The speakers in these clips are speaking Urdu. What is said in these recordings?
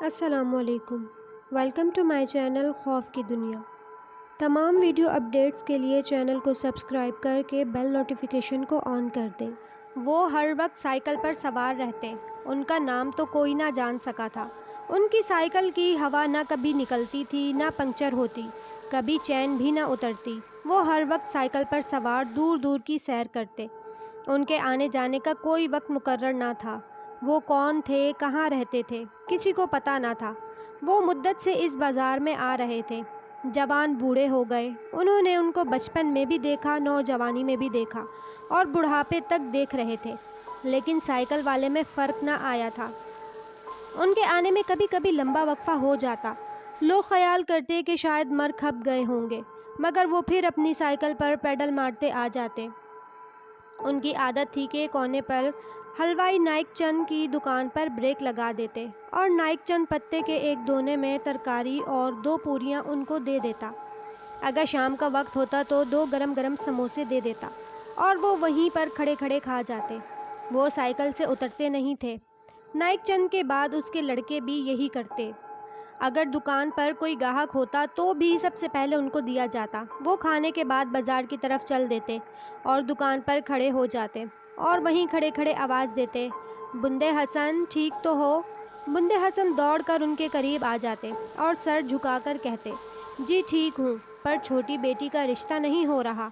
السلام علیکم۔ ویلکم ٹو مائی چینل خوف کی دنیا۔ تمام ویڈیو اپڈیٹس کے لیے چینل کو سبسکرائب کر کے بیل نوٹیفیکیشن کو آن کر دیں۔ وہ ہر وقت سائیکل پر سوار رہتے، ان کا نام تو کوئی نہ جان سکا تھا۔ ان کی سائیکل کی ہوا نہ کبھی نکلتی تھی نہ پنکچر ہوتی، کبھی چین بھی نہ اترتی۔ وہ ہر وقت سائیکل پر سوار دور دور کی سیر کرتے۔ ان کے آنے جانے کا کوئی وقت مقرر نہ تھا۔ وہ کون تھے، کہاں رہتے تھے، کسی کو پتہ نہ تھا۔ وہ مدت سے اس بازار میں آ رہے تھے۔ جوان بوڑھے ہو گئے، انہوں نے ان کو بچپن میں بھی دیکھا، نوجوانی میں بھی دیکھا اور بڑھاپے تک دیکھ رہے تھے، لیکن سائیکل والے میں فرق نہ آیا تھا۔ ان کے آنے میں کبھی کبھی لمبا وقفہ ہو جاتا، لوگ خیال کرتے کہ شاید مر کھپ گئے ہوں گے، مگر وہ پھر اپنی سائیکل پر پیڈل مارتے آ جاتے۔ ان کی عادت تھی کہ کونے پر حلوائی نائک چند کی دکان پر بریک لگا دیتے اور نائک چند پتے کے ایک دونے میں ترکاری اور 2 پوریاں ان کو دے دیتا۔ اگر شام کا وقت ہوتا تو 2 گرم گرم سموسے دے دیتا اور وہ وہیں پر کھڑے کھڑے کھا جاتے۔ وہ سائیکل سے اترتے نہیں تھے۔ نائک چند کے بعد اس کے لڑکے بھی یہی کرتے۔ اگر دکان پر کوئی گاہک ہوتا تو بھی سب سے پہلے ان کو دیا جاتا۔ وہ کھانے کے بعد بازار کی طرف چل دیتے اور دکان پر کھڑے ہو جاتے اور وہیں کھڑے کھڑے آواز دیتے، بندے حسن ٹھیک تو ہو؟ بندے حسن دوڑ کر ان کے قریب آ جاتے اور سر جھکا کر کہتے، جی ٹھیک ہوں، پر چھوٹی بیٹی کا رشتہ نہیں ہو رہا،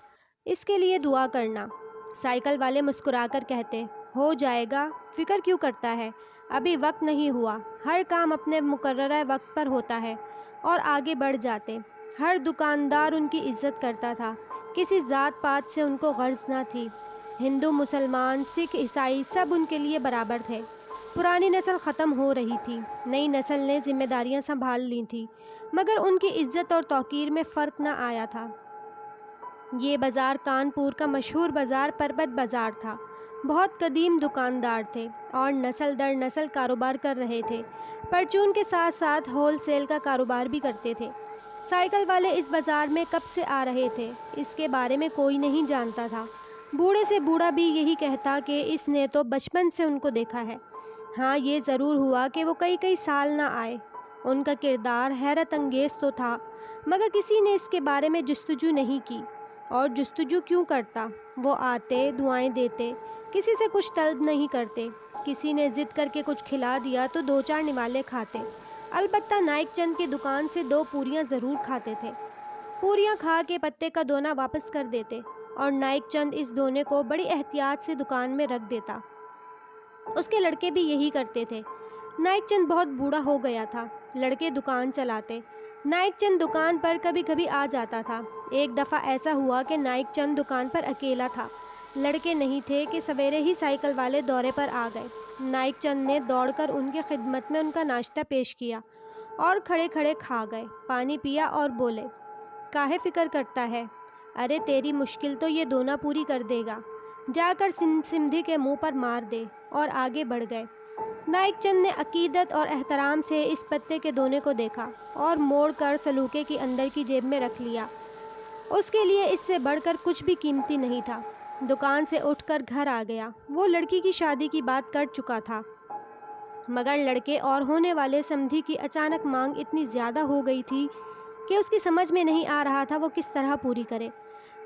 اس کے لیے دعا کرنا۔ سائیکل والے مسکرا کر کہتے، ہو جائے گا، فکر کیوں کرتا ہے، ابھی وقت نہیں ہوا، ہر کام اپنے مقررہ وقت پر ہوتا ہے، اور آگے بڑھ جاتے۔ ہر دکاندار ان کی عزت کرتا تھا، کسی ذات پات سے ان کو غرض نہ تھی۔ ہندو، مسلمان، سکھ، عیسائی سب ان کے لیے برابر تھے۔ پرانی نسل ختم ہو رہی تھی، نئی نسل نے ذمہ داریاں سنبھال لی تھیں، مگر ان کی عزت اور توقیر میں فرق نہ آیا تھا۔ یہ بازار کانپور کا مشہور بازار پربت بازار تھا۔ بہت قدیم دکاندار تھے اور نسل در نسل کاروبار کر رہے تھے۔ پرچون کے ساتھ ساتھ ہول سیل کا کاروبار بھی کرتے تھے۔ سائیکل والے اس بازار میں کب سے آ رہے تھے، اس کے بارے میں کوئی نہیں جانتا تھا۔ بوڑھے سے بوڑھا بھی یہی کہتا کہ اس نے تو بچپن سے ان کو دیکھا ہے۔ ہاں، یہ ضرور ہوا کہ وہ کئی سال نہ آئے۔ ان کا کردار حیرت انگیز تو تھا، مگر کسی نے اس کے بارے میں جستجو نہیں کی۔ اور جستجو کیوں کرتا؟ وہ آتے، دعائیں دیتے، کسی سے کچھ طلب نہیں کرتے۔ کسی نے ضد کر کے کچھ کھلا دیا تو 2-4 نوالے کھاتے۔ البتہ نائک چند کی دکان سے 2 پوریاں ضرور کھاتے تھے۔ پوریاں کھا کے پتے کا دونا واپس کر دیتے اور نائک چند اس دونے کو بڑی احتیاط سے دکان میں رکھ دیتا۔ اس کے لڑکے بھی یہی کرتے تھے۔ نائک چند بہت بوڑھا ہو گیا تھا، لڑکے دکان چلاتے۔ نائک چند دکان پر کبھی کبھی آ جاتا تھا۔ ایک دفعہ ایسا ہوا کہ نائک چند دکان پر اکیلا تھا، لڑکے نہیں تھے کہ سویرے ہی سائیکل والے دورے پر آ گئے۔ نائک چند نے دوڑ کر ان کی خدمت میں ان کا ناشتہ پیش کیا اور کھڑے کھڑے کھا گئے، پانی پیا اور بولے، کاہے فکر کرتا ہے؟ ارے تیری مشکل تو یہ دونا پوری کر دے گا، جا کر سمدھی کے منہ پر مار دے، اور آگے بڑھ گئے۔ نائک چند نے عقیدت اور احترام سے اس پتے کے دونے کو دیکھا اور موڑ کر سلوکے کی اندر کی جیب میں رکھ لیا۔ اس کے لیے اس سے بڑھ کر کچھ بھی قیمتی نہیں تھا۔ دکان سے اٹھ کر گھر آ گیا۔ وہ لڑکی کی شادی کی بات کر چکا تھا، مگر لڑکے اور ہونے والے سمدھی کی اچانک مانگ اتنی زیادہ ہو گئی تھی کہ اس کی سمجھ میں نہیں آ رہا تھا وہ کس طرح پوری کرے۔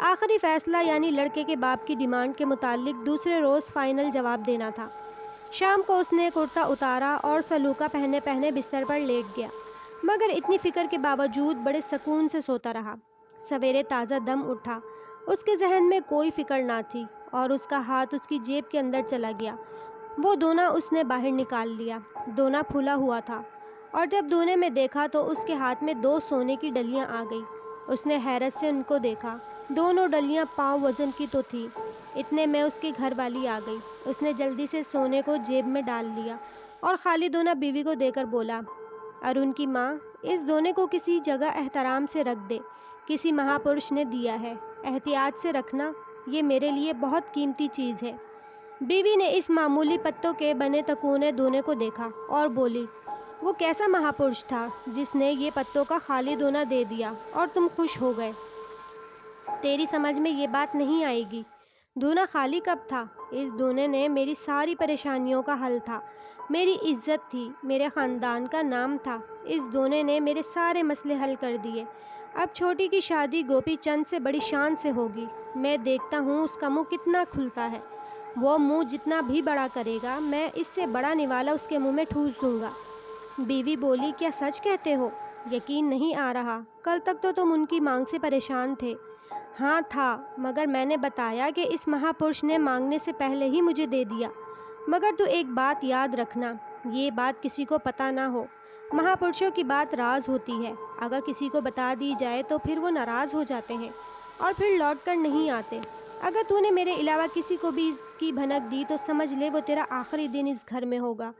آخری فیصلہ یعنی لڑکے کے باپ کی ڈیمانڈ کے متعلق دوسرے روز فائنل جواب دینا تھا۔ شام کو اس نے کرتا اتارا اور سلوکا پہنے پہنے بستر پر لیٹ گیا، مگر اتنی فکر کے باوجود بڑے سکون سے سوتا رہا۔ سویرے تازہ دم اٹھا، اس کے ذہن میں کوئی فکر نہ تھی اور اس کا ہاتھ اس کی جیب کے اندر چلا گیا۔ وہ دونا اس نے باہر نکال لیا۔ دونا پھولا ہوا تھا اور جب دونے میں دیکھا تو اس کے ہاتھ میں 2 سونے کی ڈلیاں آ گئی۔ اس نے حیرت سے ان کو دیکھا، دونوں ڈلیاں پاؤں وزن کی تو تھی۔ اتنے میں اس کی گھر والی آ گئی۔ اس نے جلدی سے سونے کو جیب میں ڈال لیا اور خالی دونا بیوی کو دے کر بولا، ارون کی ماں، اس دونے کو کسی جگہ احترام سے رکھ دے، کسی مہاپرش نے دیا ہے، احتیاط سے رکھنا، یہ میرے لیے بہت قیمتی چیز ہے۔ بیوی نے اس معمولی پتوں کے بنے تکونے دونے کو دیکھا اور بولی، وہ کیسا مہاپرش تھا جس نے یہ پتوں کا خالی دونا دے دیا اور تم خوش ہو گئے؟ تیری سمجھ میں یہ بات نہیں آئے گی۔ دونا خالی کب تھا؟ اس دونے نے میری ساری پریشانیوں کا حل تھا، میری عزت تھی، میرے خاندان کا نام تھا۔ اس دونے نے میرے سارے مسئلے حل کر دیے۔ اب چھوٹی کی شادی گوپی چند سے بڑی شان سے ہوگی۔ میں دیکھتا ہوں اس کا منہ کتنا کھلتا ہے۔ وہ منہ جتنا بھی بڑا کرے گا، میں اس سے بڑا نوالا اس کے منہ میں ٹھوس دوں گا۔ بیوی بولی، کیا سچ کہتے ہو؟ یقین نہیں آ رہا۔ کل تک تو تم ان کی مانگ سے پریشان تھے۔ ہاں تھا، مگر میں نے بتایا کہ اس مہاپرش نے مانگنے سے پہلے ہی مجھے دے دیا۔ مگر تو ایک بات یاد رکھنا، یہ بات کسی کو پتہ نہ ہو۔ مہاپرشوں کی بات راز ہوتی ہے، اگر کسی کو بتا دی جائے تو پھر وہ ناراض ہو جاتے ہیں اور پھر لوٹ کر نہیں آتے۔ اگر تو نے میرے علاوہ کسی کو بھی اس کی بھنک دی تو سمجھ لے وہ تیرا آخری دن اس گھر میں ہوگا۔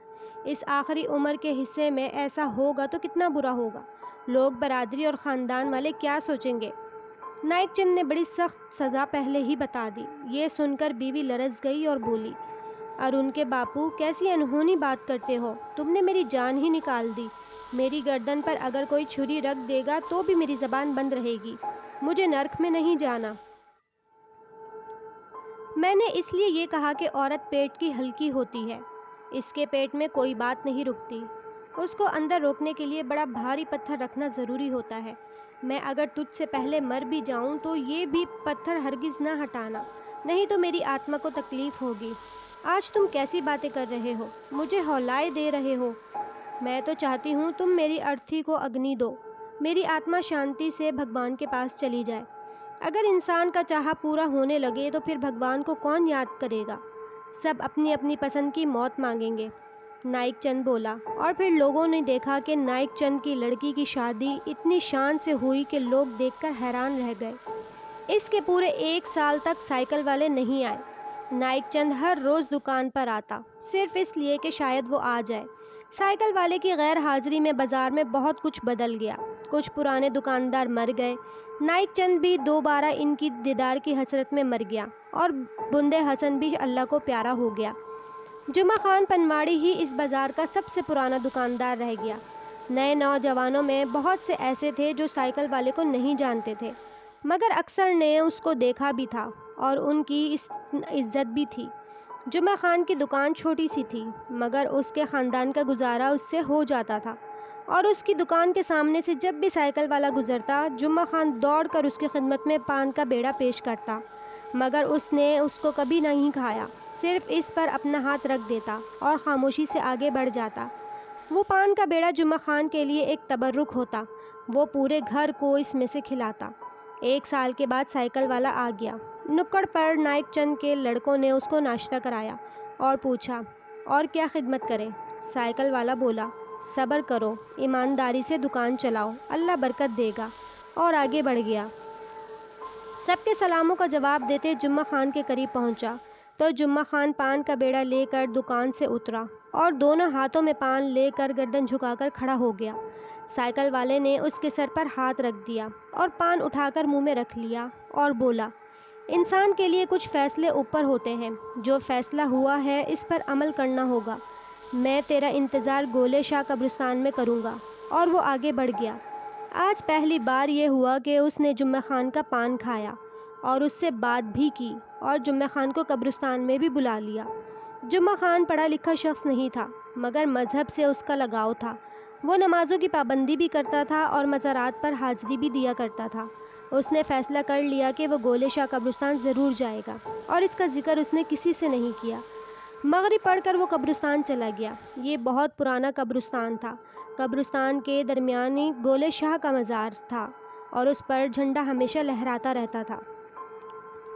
اس آخری عمر کے حصے میں ایسا ہوگا تو کتنا برا ہوگا۔ لوگ، برادری اور خاندان والے کیا سوچیں گے؟ نائک چند نے بڑی سخت سزا پہلے ہی بتا دی۔ یہ سن کر بیوی لرز گئی اور بولی، ارون کے باپو، کیسی انہونی بات کرتے ہو؟ تم نے میری جان ہی نکال دی۔ میری گردن پر اگر کوئی چھری رکھ دے گا تو بھی میری زبان بند رہے گی۔ مجھے نرک میں نہیں جانا۔ میں نے اس لیے یہ کہا کہ عورت پیٹ کی ہلکی ہوتی ہے، اس کے پیٹ میں کوئی بات نہیں رکتی۔ اس کو اندر روکنے کے لیے بڑا بھاری پتھر رکھنا ضروری ہوتا ہے۔ میں اگر تجھ سے پہلے مر بھی جاؤں تو یہ بھی پتھر ہرگز نہ ہٹانا، نہیں تو میری آتما کو تکلیف ہوگی۔ آج تم کیسی باتیں کر رہے ہو؟ مجھے ہولائے دے رہے ہو؟ میں تو چاہتی ہوں تم میری ارتھی کو اگنی دو، میری آتما شانتی سے بھگوان کے پاس چلی جائے۔ اگر انسان کا چاہا پورا ہونے لگے تو پھر بھگوان کو کون یاد کرے گا؟ سب اپنی اپنی پسند کی موت مانگیں گے۔ نائک چند بولا، اور پھر لوگوں نے دیکھا کہ نائک چند کی لڑکی کی شادی اتنی شان سے ہوئی کہ لوگ دیکھ کر حیران رہ گئے۔ اس کے پورے 1 سال تک سائیکل والے نہیں آئے۔ نائک چند ہر روز دکان پر آتا، صرف اس لیے کہ شاید وہ آ جائے۔ سائیکل والے کی غیر حاضری میں بازار میں بہت کچھ بدل گیا۔ کچھ پرانے دکاندار مر گئے۔ نائک چند بھی دوبارہ ان کی دیدار کی حسرت میں مر گیا، اور بندے حسن بھی اللہ کو پیارا ہو گیا۔ جمعہ خان پنواڑی ہی اس بازار کا سب سے پرانا دکاندار رہ گیا۔ نئے نوجوانوں میں بہت سے ایسے تھے جو سائیکل والے کو نہیں جانتے تھے، مگر اکثر نے اس کو دیکھا بھی تھا اور ان کی عزت بھی تھی۔ جمعہ خان کی دکان چھوٹی سی تھی، مگر اس کے خاندان کا گزارا اس سے ہو جاتا تھا، اور اس کی دکان کے سامنے سے جب بھی سائیکل والا گزرتا، جمعہ خان دوڑ کر اس کی خدمت میں پان کا بیڑا پیش کرتا، مگر اس نے اس کو کبھی نہیں کھایا، صرف اس پر اپنا ہاتھ رکھ دیتا اور خاموشی سے آگے بڑھ جاتا۔ وہ پان کا بیڑا جمعہ خان کے لیے ایک تبرک ہوتا، وہ پورے گھر کو اس میں سے کھلاتا۔ 1 سال کے بعد سائیکل والا آ گیا۔ نکڑ پر نائک چند کے لڑکوں نے اس کو ناشتہ کرایا اور پوچھا، اور کیا خدمت کریں؟ سائیکل والا بولا، صبر کرو، ایمانداری سے دکان چلاؤ، اللہ برکت دے گا، اور آگے بڑھ گیا۔ سب کے سلاموں کا جواب دیتے جمعہ خان کے قریب پہنچا تو جمعہ خان پان کا بیڑا لے کر دکان سے اترا اور دونوں ہاتھوں میں پان لے کر گردن جھکا کر کھڑا ہو گیا۔ سائیکل والے نے اس کے سر پر ہاتھ رکھ دیا اور پان اٹھا کر منہ میں رکھ لیا اور بولا، انسان کے لیے کچھ فیصلے اوپر ہوتے ہیں، جو فیصلہ ہوا ہے اس پر عمل کرنا ہوگا۔ میں تیرا انتظار گولے شاہ قبرستان میں کروں گا۔ اور وہ آگے بڑھ گیا۔ آج پہلی بار یہ ہوا کہ اس نے جمعہ خان کا پان کھایا اور اس سے بات بھی کی، اور جمعہ خان کو قبرستان میں بھی بلا لیا۔ جمعہ خان پڑھا لکھا شخص نہیں تھا، مگر مذہب سے اس کا لگاؤ تھا۔ وہ نمازوں کی پابندی بھی کرتا تھا اور مزارات پر حاضری بھی دیا کرتا تھا۔ اس نے فیصلہ کر لیا کہ وہ گولے شاہ قبرستان ضرور جائے گا، اور اس کا ذکر اس نے کسی سے نہیں کیا۔ مغرب پڑھ کر وہ قبرستان چلا گیا۔ یہ بہت پرانا قبرستان تھا۔ قبرستان کے درمیانی گولے شاہ کا مزار تھا اور اس پر جھنڈا ہمیشہ لہراتا رہتا تھا۔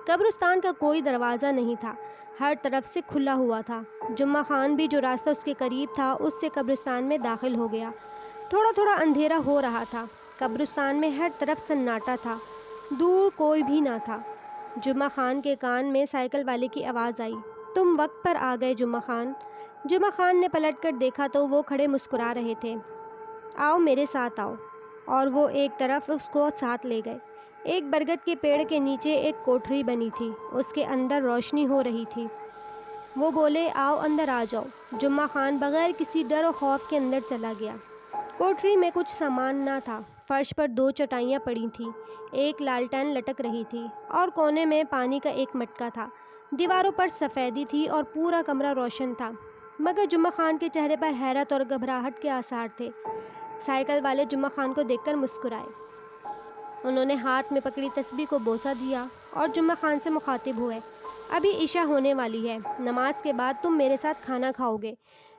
قبرستان کا کوئی دروازہ نہیں تھا، ہر طرف سے کھلا ہوا تھا۔ جمعہ خان بھی جو راستہ اس کے قریب تھا اس سے قبرستان میں داخل ہو گیا۔ تھوڑا تھوڑا اندھیرا ہو رہا تھا۔ قبرستان میں ہر طرف سناٹا تھا، دور کوئی بھی نہ تھا۔ جمعہ خان کے کان میں سائیکل والے کی آواز آئی، تم وقت پر آ گئے جمعہ خان۔ جمعہ خان نے پلٹ کر دیکھا تو وہ کھڑے مسکرا رہے تھے۔ آؤ میرے ساتھ آؤ، اور وہ ایک طرف اس کو ساتھ لے گئے۔ ایک برگد کے پیڑ کے نیچے ایک کوٹھری بنی تھی، اس کے اندر روشنی ہو رہی تھی۔ وہ بولے، آؤ اندر آ جاؤ۔ جمعہ خان بغیر کسی ڈر و خوف کے اندر چلا گیا۔ کوٹھری میں کچھ سامان نہ تھا۔ فرش پر 2 چٹائیاں پڑی تھیں، ایک لالٹین لٹک رہی تھی اور کونے میں پانی کا ایک مٹکا تھا۔ دیواروں پر سفیدی تھی اور پورا کمرہ روشن تھا، مگر جمعہ خان کے چہرے پر حیرت اور گھبراہٹ کے آثار تھے۔ سائیکل والے جمعہ خان کو دیکھ کر مسکرائے۔ انہوں نے ہاتھ میں پکڑی تسبیح کو بوسہ دیا اور جمعہ خان سے مخاطب ہوئے، ابھی عشاء ہونے والی ہے، نماز کے بعد تم میرے ساتھ کھانا کھاؤ گے،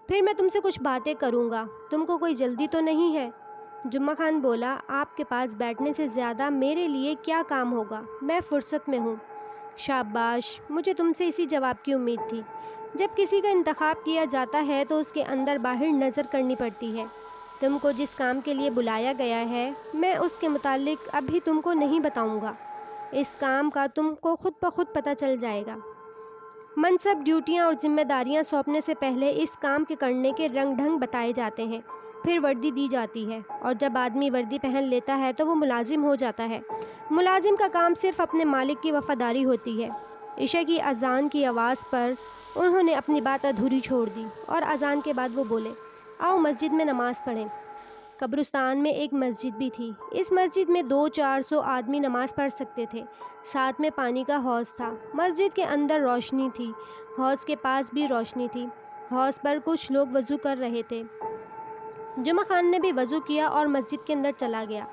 پھر میں تم سے کچھ باتیں کروں گا، تم کو کوئی جلدی تو نہیں ہے؟ جمعہ خان بولا، آپ کے پاس بیٹھنے سے زیادہ میرے لیے کیا کام ہوگا، میں فرصت میں ہوں۔ شاباش، مجھے تم سے اسی جواب کی امید تھی۔ جب کسی کا انتخاب کیا جاتا ہے تو اس کے اندر باہر نظر کرنی پڑتی ہے۔ تم کو جس کام کے لیے بلایا گیا ہے، میں اس کے متعلق ابھی تم کو نہیں بتاؤں گا، اس کام کا تم کو خود بخود پتہ چل جائے گا۔ منصب، ڈیوٹیاں اور ذمہ داریاں سونپنے سے پہلے اس کام کے کرنے کے رنگ ڈھنگ بتائے جاتے ہیں، پھر وردی دی جاتی ہے، اور جب آدمی وردی پہن لیتا ہے تو وہ ملازم ہو جاتا ہے۔ ملازم کا کام صرف اپنے مالک کی وفاداری ہوتی ہے۔ عشاء کی اذان کی آواز پر انہوں نے اپنی بات ادھوری چھوڑ دی اور اذان کے بعد وہ بولے، آؤ مسجد میں نماز پڑھیں۔ قبرستان میں ایک مسجد بھی تھی۔ اس مسجد میں 200-400 آدمی نماز پڑھ سکتے تھے۔ ساتھ میں پانی کا حوض تھا۔ مسجد کے اندر روشنی تھی، حوض کے پاس بھی روشنی تھی۔ حوض پر کچھ لوگ وضو کر رہے تھے۔ جمعہ خان نے بھی وضو کیا اور مسجد کے اندر چلا گیا۔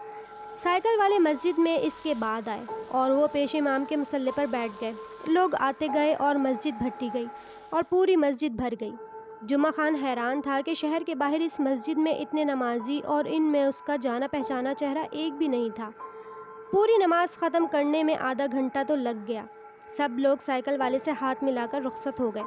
سائیکل والے مسجد میں اس کے بعد آئے اور وہ پیش امام کے مصلی پر بیٹھ گئے۔ لوگ آتے گئے اور مسجد بھرتی گئی اور پوری مسجد بھر گئی۔ جمعہ خان حیران تھا کہ شہر کے باہر اس مسجد میں اتنے نمازی اور ان میں اس کا جانا پہچانا چہرہ ایک بھی نہیں تھا۔ پوری نماز ختم کرنے میں آدھا گھنٹہ تو لگ گیا۔ سب لوگ سائیکل والے سے ہاتھ ملا کر رخصت ہو گئے۔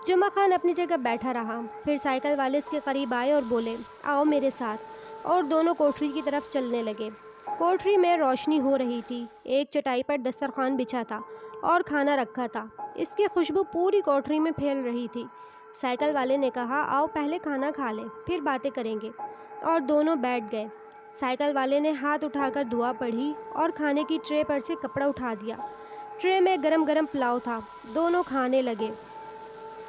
جمعہ خان اپنی جگہ بیٹھا رہا، پھر سائیکل والے اس کے قریب آئے اور بولے، آؤ میرے ساتھ، اور دونوں کوٹھری کی طرف چلنے لگے۔ کوٹھری میں روشنی ہو رہی تھی۔ ایک چٹائی پر دسترخوان بچھا تھا اور کھانا رکھا تھا۔ اس کی خوشبو پوری کوٹھری میں پھیل رہی تھی۔ سائیکل والے نے کہا، آؤ پہلے کھانا کھا لیں، پھر باتیں کریں گے، اور دونوں بیٹھ گئے۔ سائیکل والے نے ہاتھ اٹھا کر دعا پڑھی اور کھانے کی ٹرے پر سے کپڑا اٹھا دیا۔ ٹرے میں گرم گرم پلاؤ تھا۔ دونوں کھانے لگے۔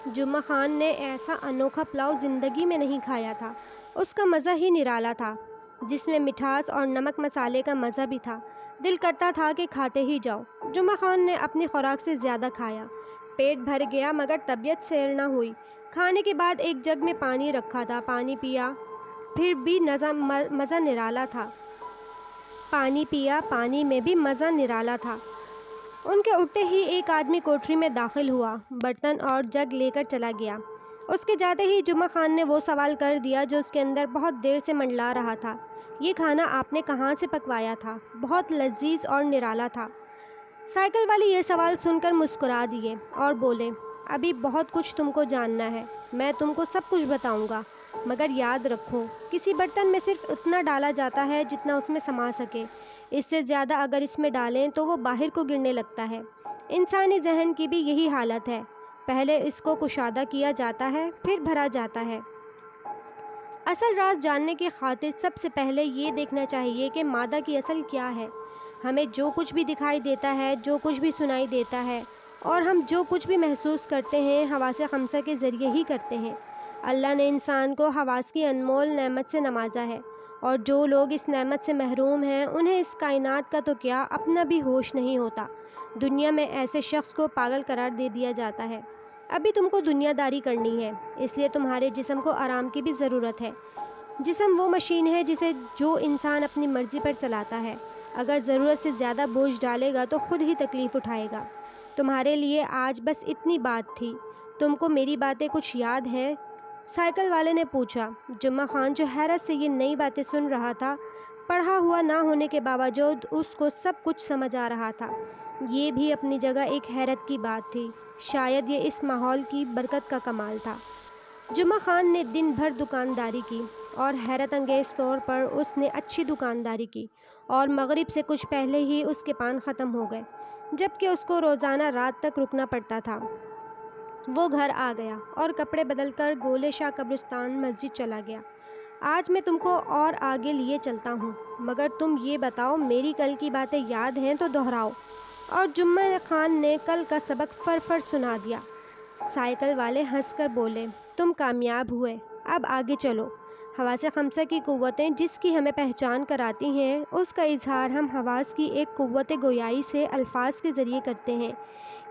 جمعہ خان نے ایسا انوکھا پلاؤ زندگی میں نہیں کھایا تھا۔ اس کا مزہ ہی نرالا تھا، جس میں مٹھاس اور نمک مسالے کا مزہ بھی تھا۔ دل کرتا تھا کہ کھاتے ہی جاؤ۔ جمعہ خان نے اپنی خوراک سے زیادہ کھایا۔ پیٹ بھر گیا مگر طبیعت سیر نہ ہوئی۔ کھانے کے بعد ایک جگ میں پانی رکھا تھا، پانی پیا، پھر بھی مزہ نرالا تھا۔ پانی پیا، پانی میں بھی مزہ نرالا تھا۔ ان کے اٹھتے ہی ایک آدمی کوٹھری میں داخل ہوا، برتن اور جگ لے کر چلا گیا۔ اس کے جاتے ہی جمعہ خان نے وہ سوال کر دیا جو اس کے اندر بہت دیر سے منڈلا رہا تھا، یہ کھانا آپ نے کہاں سے پکوایا تھا؟ بہت لذیذ اور نرالا تھا۔ سائیکل والے یہ سوال سن کر مسکرا دیے اور بولے، ابھی بہت کچھ تم کو جاننا ہے، میں تم کو سب کچھ بتاؤں گا، مگر یاد رکھو، کسی برتن میں صرف اتنا ڈالا جاتا ہے جتنا اس میں سما سکے، اس سے زیادہ اگر اس میں ڈالیں تو وہ باہر کو گرنے لگتا ہے۔ انسانی ذہن کی بھی یہی حالت ہے، پہلے اس کو کشادہ کیا جاتا ہے، پھر بھرا جاتا ہے۔ اصل راز جاننے کی خاطر سب سے پہلے یہ دیکھنا چاہیے کہ مادہ کی اصل کیا ہے۔ ہمیں جو کچھ بھی دکھائی دیتا ہے، جو کچھ بھی سنائی دیتا ہے، اور ہم جو کچھ بھی محسوس کرتے ہیں، حواس خمسہ کے ذریعے ہی کرتے ہیں۔ اللہ نے انسان کو حواس کی انمول نعمت سے نوازا ہے، اور جو لوگ اس نعمت سے محروم ہیں، انہیں اس کائنات کا تو کیا، اپنا بھی ہوش نہیں ہوتا۔ دنیا میں ایسے شخص کو پاگل قرار دے دیا جاتا ہے۔ ابھی تم کو دنیا داری کرنی ہے، اس لیے تمہارے جسم کو آرام کی بھی ضرورت ہے۔ جسم وہ مشین ہے جسے جو انسان اپنی مرضی پر چلاتا ہے، اگر ضرورت سے زیادہ بوجھ ڈالے گا تو خود ہی تکلیف اٹھائے گا۔ تمہارے لیے آج بس اتنی بات تھی، تم کو میری باتیں کچھ یاد ہیں؟ سائیکل والے نے پوچھا۔ جمعہ خان جو حیرت سے یہ نئی باتیں سن رہا تھا، پڑھا ہوا نہ ہونے کے باوجود اس کو سب کچھ سمجھ آ رہا تھا۔ یہ بھی اپنی جگہ ایک حیرت کی بات تھی، شاید یہ اس ماحول کی برکت کا کمال تھا۔ جمعہ خان نے دن بھر دکانداری کی، اور حیرت انگیز طور پر اس نے اچھی دکانداری کی، اور مغرب سے کچھ پہلے ہی اس کے پان ختم ہو گئے، جبکہ اس کو روزانہ رات تک رکنا پڑتا تھا۔ وہ گھر آ گیا اور کپڑے بدل کر گولے شاہ قبرستان مسجد چلا گیا۔ آج میں تم کو اور آگے لیے چلتا ہوں، مگر تم یہ بتاؤ، میری کل کی باتیں یاد ہیں تو دہراؤ۔ اور جمعہ خان نے کل کا سبق فر سنا دیا۔ سائیکل والے ہنس کر بولے، تم کامیاب ہوئے، اب آگے چلو۔ حواس خمسہ کی قوتیں جس کی ہمیں پہچان کراتی ہیں، اس کا اظہار ہم حواس کی ایک قوت گویائی سے الفاظ کے ذریعے کرتے ہیں۔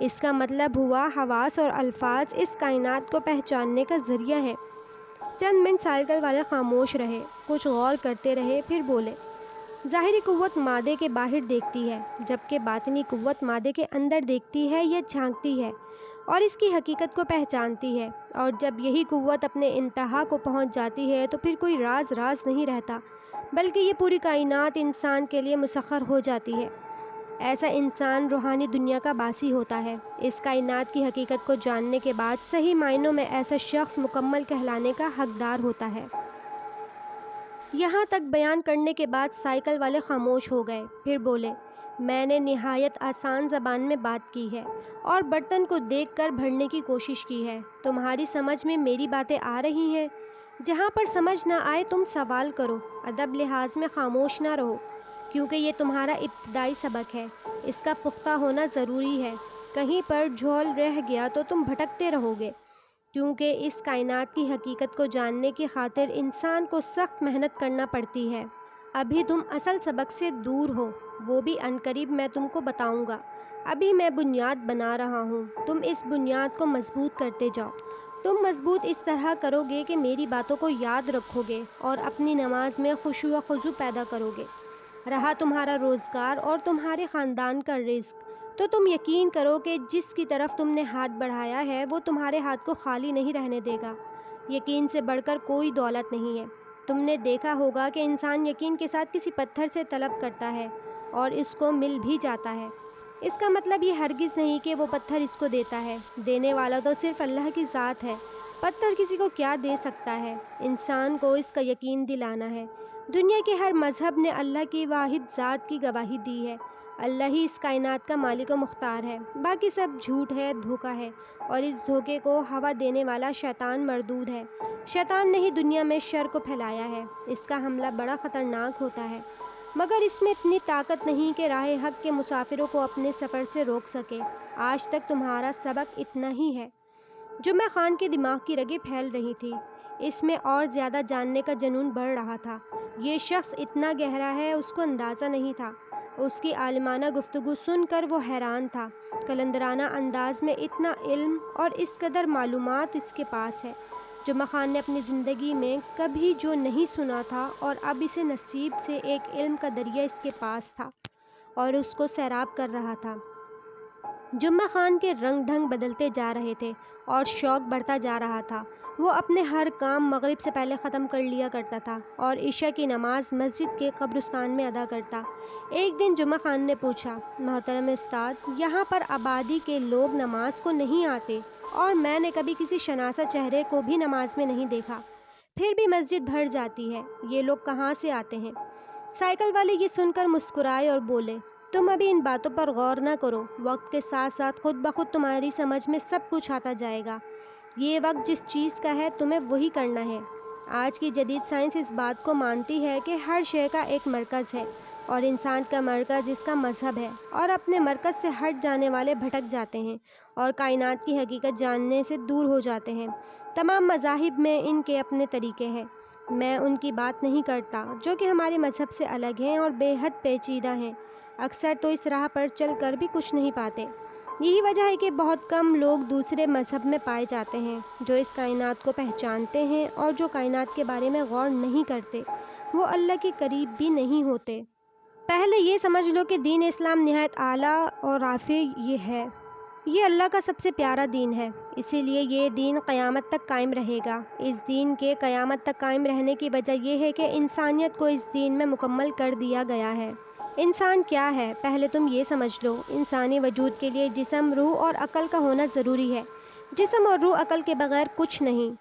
اس کا مطلب ہوا حواس اور الفاظ اس کائنات کو پہچاننے کا ذریعہ ہیں۔ چند منٹ سائیکل والے خاموش رہے، کچھ غور کرتے رہے، پھر بولے، ظاہری قوت مادے کے باہر دیکھتی ہے، جبکہ باطنی قوت مادے کے اندر دیکھتی ہے یا جھانکتی ہے اور اس کی حقیقت کو پہچانتی ہے، اور جب یہی قوت اپنے انتہا کو پہنچ جاتی ہے تو پھر کوئی راز نہیں رہتا، بلکہ یہ پوری کائنات انسان کے لیے مسخر ہو جاتی ہے۔ ایسا انسان روحانی دنیا کا باسی ہوتا ہے۔ اس کائنات کی حقیقت کو جاننے کے بعد صحیح معنوں میں ایسا شخص مکمل کہلانے کا حقدار ہوتا ہے۔ یہاں تک بیان کرنے کے بعد سائیکل والے خاموش ہو گئے، پھر بولے، میں نے نہایت آسان زبان میں بات کی ہے اور برتن کو دیکھ کر بھرنے کی کوشش کی ہے۔ تمہاری سمجھ میں میری باتیں آ رہی ہیں؟ جہاں پر سمجھ نہ آئے تم سوال کرو، ادب لحاظ میں خاموش نہ رہو، کیونکہ یہ تمہارا ابتدائی سبق ہے، اس کا پختہ ہونا ضروری ہے۔ کہیں پر جھول رہ گیا تو تم بھٹکتے رہو گے، کیونکہ اس کائنات کی حقیقت کو جاننے کی خاطر انسان کو سخت محنت کرنا پڑتی ہے۔ ابھی تم اصل سبق سے دور ہو، وہ بھی عنقریب میں تم کو بتاؤں گا۔ ابھی میں بنیاد بنا رہا ہوں، تم اس بنیاد کو مضبوط کرتے جاؤ۔ تم مضبوط اس طرح کرو گے کہ میری باتوں کو یاد رکھو گے اور اپنی نماز میں خشوع و خضوع پیدا کرو گے۔ رہا تمہارا روزگار اور تمہارے خاندان کا رزق، تو تم یقین کرو کہ جس کی طرف تم نے ہاتھ بڑھایا ہے وہ تمہارے ہاتھ کو خالی نہیں رہنے دے گا۔ یقین سے بڑھ کر کوئی دولت نہیں ہے۔ تم نے دیکھا ہوگا کہ انسان یقین کے ساتھ کسی پتھر سے طلب کرتا ہے اور اس کو مل بھی جاتا ہے۔ اس کا مطلب یہ ہرگز نہیں کہ وہ پتھر اس کو دیتا ہے، دینے والا تو صرف اللہ کی ذات ہے۔ پتھر کسی کو کیا دے سکتا ہے؟ انسان کو اس کا یقین دلانا ہے۔ دنیا کے ہر مذہب نے اللہ کی واحد ذات کی گواہی دی ہے۔ اللہ ہی اس کائنات کا مالک و مختار ہے، باقی سب جھوٹ ہے، دھوکہ ہے، اور اس دھوکے کو ہوا دینے والا شیطان مردود ہے۔ شیطان نے ہی دنیا میں شر کو پھیلایا ہے۔ اس کا حملہ بڑا خطرناک ہوتا ہے، مگر اس میں اتنی طاقت نہیں کہ راہ حق کے مسافروں کو اپنے سفر سے روک سکے۔ آج تک تمہارا سبق اتنا ہی ہے۔ جمعہ خان کے دماغ کی رگیں پھیل رہی تھی، اس میں اور زیادہ جاننے کا جنون بڑھ رہا تھا۔ یہ شخص اتنا گہرا ہے، اس کو اندازہ نہیں تھا۔ اس کی عالمانہ گفتگو سن کر وہ حیران تھا۔ قلندرانہ انداز میں اتنا علم اور اس قدر معلومات اس کے پاس ہے۔ جمعہ خان نے اپنی زندگی میں کبھی جو نہیں سنا تھا، اور اب اسے نصیب سے ایک علم کا دریا اس کے پاس تھا اور اس کو سیراب کر رہا تھا۔ جمعہ خان کے رنگ ڈھنگ بدلتے جا رہے تھے اور شوق بڑھتا جا رہا تھا۔ وہ اپنے ہر کام مغرب سے پہلے ختم کر لیا کرتا تھا اور عشاء کی نماز مسجد کے قبرستان میں ادا کرتا۔ ایک دن جمعہ خان نے پوچھا، محترم استاد، یہاں پر آبادی کے لوگ نماز کو نہیں آتے اور میں نے کبھی کسی شناسا چہرے کو بھی نماز میں نہیں دیکھا، پھر بھی مسجد بھر جاتی ہے، یہ لوگ کہاں سے آتے ہیں؟ سائیکل والے یہ سن کر مسکرائے اور بولے، تم ابھی ان باتوں پر غور نہ کرو، وقت کے ساتھ ساتھ خود بخود تمہاری سمجھ میں سب کچھ آتا جائے گا۔ یہ وقت جس چیز کا ہے تمہیں وہی کرنا ہے۔ آج کی جدید سائنس اس بات کو مانتی ہے کہ ہر شے کا ایک مرکز ہے، اور انسان کا مرکز اس کا مذہب ہے، اور اپنے مرکز سے ہٹ جانے والے بھٹک جاتے ہیں اور کائنات کی حقیقت جاننے سے دور ہو جاتے ہیں۔ تمام مذاہب میں ان کے اپنے طریقے ہیں، میں ان کی بات نہیں کرتا جو کہ ہمارے مذہب سے الگ ہیں اور بے حد پیچیدہ ہیں۔ اکثر تو اس راہ پر چل کر بھی کچھ نہیں پاتے۔ یہی وجہ ہے کہ بہت کم لوگ دوسرے مذہب میں پائے جاتے ہیں جو اس کائنات کو پہچانتے ہیں، اور جو کائنات کے بارے میں غور نہیں کرتے وہ اللہ کے قریب بھی نہیں ہوتے۔ پہلے یہ سمجھ لو کہ دین اسلام نہایت اعلیٰ اور رافع ہے، یہ اللہ کا سب سے پیارا دین ہے، اسی لیے یہ دین قیامت تک قائم رہے گا۔ اس دین کے قیامت تک قائم رہنے کی وجہ یہ ہے کہ انسانیت کو اس دین میں مکمل کر دیا گیا ہے۔ انسان کیا ہے؟ پہلے تم یہ سمجھ لو، انسانی وجود کے لیے جسم، روح اور عقل کا ہونا ضروری ہے۔ جسم اور روح عقل کے بغیر کچھ نہیں۔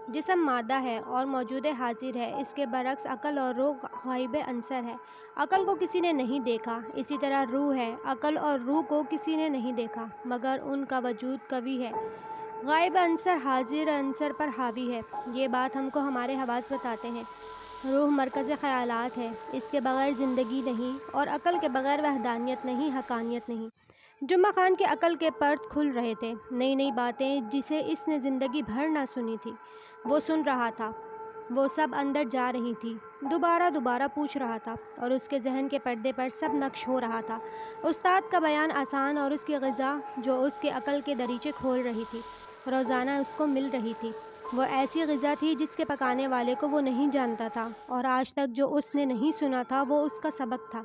جسم مادہ ہے اور موجود حاضر ہے، اس کے برعکس عقل اور روح غائب عنصر ہے۔ عقل کو کسی نے نہیں دیکھا، اسی طرح روح ہے، عقل اور روح کو کسی نے نہیں دیکھا، مگر ان کا وجود قوی ہے۔ غائب عنصر حاضر عنصر پر حاوی ہے، یہ بات ہم کو ہمارے حواس بتاتے ہیں۔ روح مرکز خیالات ہے، اس کے بغیر زندگی نہیں، اور عقل کے بغیر وحدانیت نہیں، حقانیت نہیں۔ جمعہ خان کے عقل کے پرت کھل رہے تھے، نئی نئی باتیں جسے اس نے زندگی بھر نہ سنی تھی وہ سن رہا تھا۔ وہ سب اندر جا رہی تھی، دوبارہ پوچھ رہا تھا، اور اس کے ذہن کے پردے پر سب نقش ہو رہا تھا۔ استاد کا بیان آسان اور اس کی غذا جو اس کے عقل کے دریچے کھول رہی تھی، روزانہ اس کو مل رہی تھی۔ وہ ایسی غذا تھی جس کے پکانے والے کو وہ نہیں جانتا تھا، اور آج تک جو اس نے نہیں سنا تھا وہ اس کا سبق تھا۔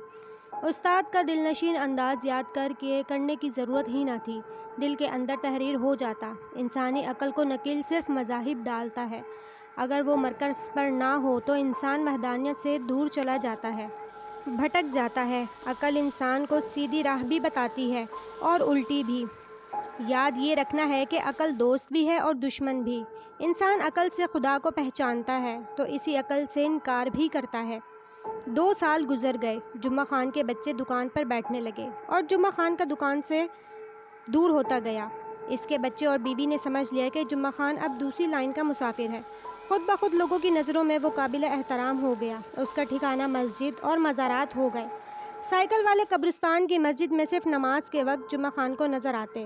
استاد کا دلنشین انداز یاد کرنے کی ضرورت ہی نہ تھی۔ دل کے اندر تحریر ہو جاتا۔ انسانی عقل کو نکیل صرف مذاہب ڈالتا ہے۔ اگر وہ مرکز پر نہ ہو تو انسان وحدانیت سے دور چلا جاتا ہے، بھٹک جاتا ہے۔ عقل انسان کو سیدھی راہ بھی بتاتی ہے اور الٹی بھی۔ یاد یہ رکھنا ہے کہ عقل دوست بھی ہے اور دشمن بھی۔ انسان عقل سے خدا کو پہچانتا ہے تو اسی عقل سے انکار بھی کرتا ہے۔ 2 سال گزر گئے۔ جمعہ خان کے بچے دکان پر بیٹھنے لگے اور جمعہ خان کا دکان سے دور ہوتا گیا۔ اس کے بچے اور بیوی نے سمجھ لیا کہ جمعہ خان اب دوسری لائن کا مسافر ہے۔ خود بخود لوگوں کی نظروں میں وہ قابل احترام ہو گیا۔ اس کا ٹھکانہ مسجد اور مزارات ہو گئے۔ سائیکل والے قبرستان کی مسجد میں صرف نماز کے وقت جمعہ خان کو نظر آتے۔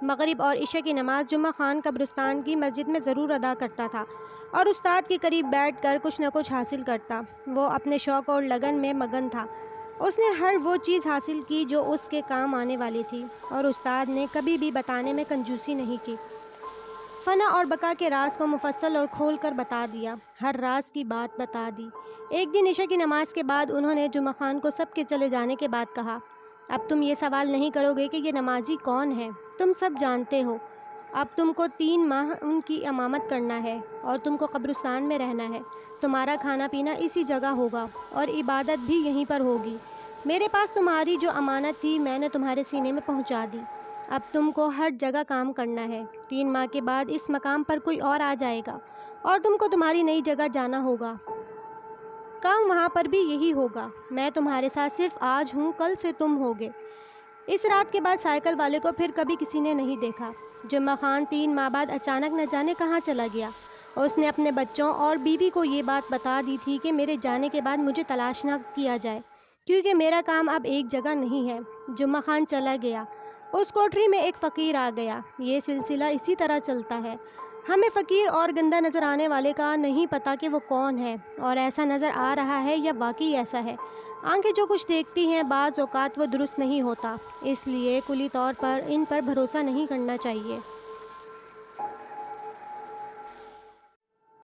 مغرب اور عشاء کی نماز جمعہ خان قبرستان کی مسجد میں ضرور ادا کرتا تھا اور استاد کے قریب بیٹھ کر کچھ نہ کچھ حاصل کرتا۔ وہ اپنے شوق اور لگن میں مگن تھا۔ اس نے ہر وہ چیز حاصل کی جو اس کے کام آنے والی تھی، اور استاد نے کبھی بھی بتانے میں کنجوسی نہیں کی۔ فنا اور بقا کے راز کو مفصل اور کھول کر بتا دیا، ہر راز کی بات بتا دی۔ ایک دن عشاء کی نماز کے بعد انہوں نے جمعہ خان کو سب کے چلے جانے کے بعد کہا، اب تم یہ سوال نہیں کرو گے کہ یہ نمازی کون ہے، تم سب جانتے ہو۔ اب تم کو 3 ماہ ان کی امامت کرنا ہے اور تم کو قبرستان میں رہنا ہے۔ تمہارا کھانا پینا اسی جگہ ہوگا اور عبادت بھی یہیں پر ہوگی۔ میرے پاس تمہاری جو امانت تھی میں نے تمہارے سینے میں پہنچا دی۔ اب تم کو ہر جگہ کام کرنا ہے۔ 3 ماہ کے بعد اس مقام پر کوئی اور آ جائے گا اور تم کو تمہاری نئی جگہ جانا ہوگا۔ کام وہاں پر بھی یہی ہوگا۔ میں تمہارے ساتھ صرف آج ہوں، کل سے تم ہوگے۔ اس رات کے بعد سائیکل والے کو پھر کبھی کسی نے نہیں دیکھا۔ جمعہ خان 3 ماہ بعد اچانک نہ جانے کہاں چلا گیا۔ اس نے اپنے بچوں اور بیوی کو یہ بات بتا دی تھی کہ میرے جانے کے بعد مجھے تلاش نہ کیا جائے، کیونکہ میرا کام اب ایک جگہ نہیں ہے۔ جمعہ خان چلا گیا۔ اس کوٹری میں ایک فقیر آ گیا۔ یہ سلسلہ اسی طرح چلتا ہے۔ ہمیں فقیر اور گندا نظر آنے والے کا نہیں پتہ کہ وہ کون ہے، اور ایسا نظر آ رہا ہے یا واقعی ایسا ہے۔ آنکھیں جو کچھ دیکھتی ہیں بعض اوقات وہ درست نہیں ہوتا، اس لیے کلی طور پر ان پر بھروسہ نہیں کرنا چاہیے۔